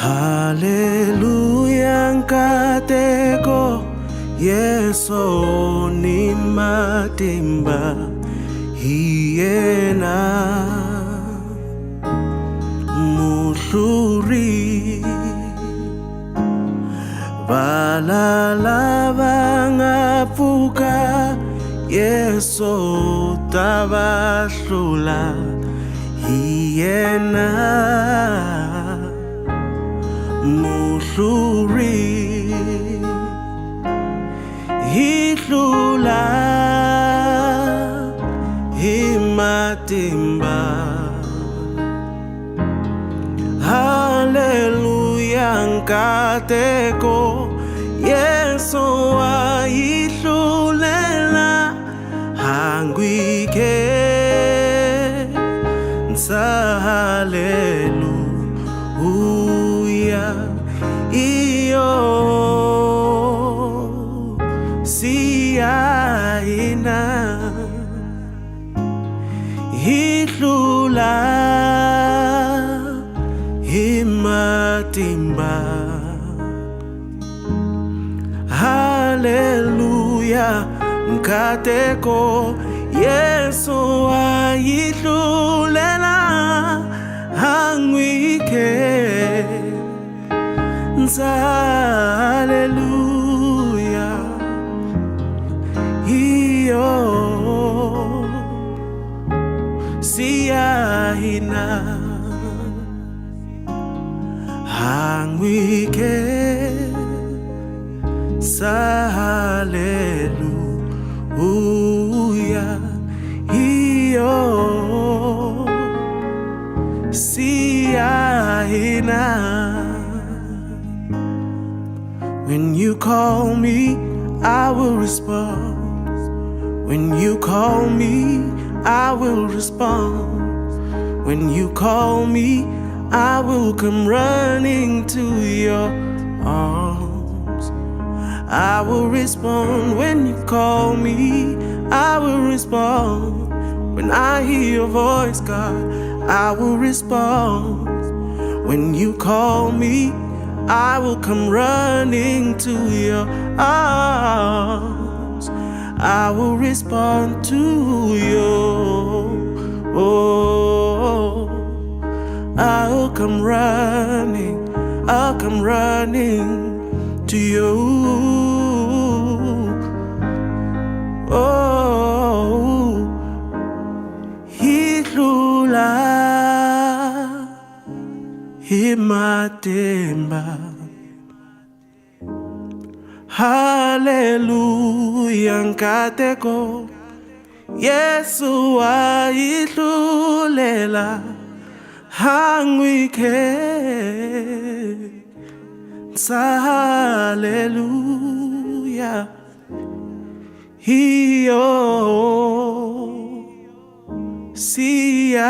Aleluia, Nkateko, Yeso ni matimba hiena muhluri balalava ngapfuka Yeso tabahlula hiena muhluri hihlula himatimba. Aleluia, Nkateko, Yeso ahihlulela hangwike haleluya iyo siyaina hihlula himatimba. Haleluya, Nkateko, Yeso ahihlulela hangwike haleluya iyo siyahina hangwike haleluya iyo siyahina. When you call me, I will respond. When you call me, I will respond. When you call me, I will come running to your arms. I will respond when you call me. I will respond when I hear your voice, God. I will respond when you call me. I will come running to your arms. I will respond to you. Oh, I'll come running to you. Oh, hihlula himatimba. Haleluya, Nkateko, Yesu ahihlulela hangwike haleluya hiyo siyahina.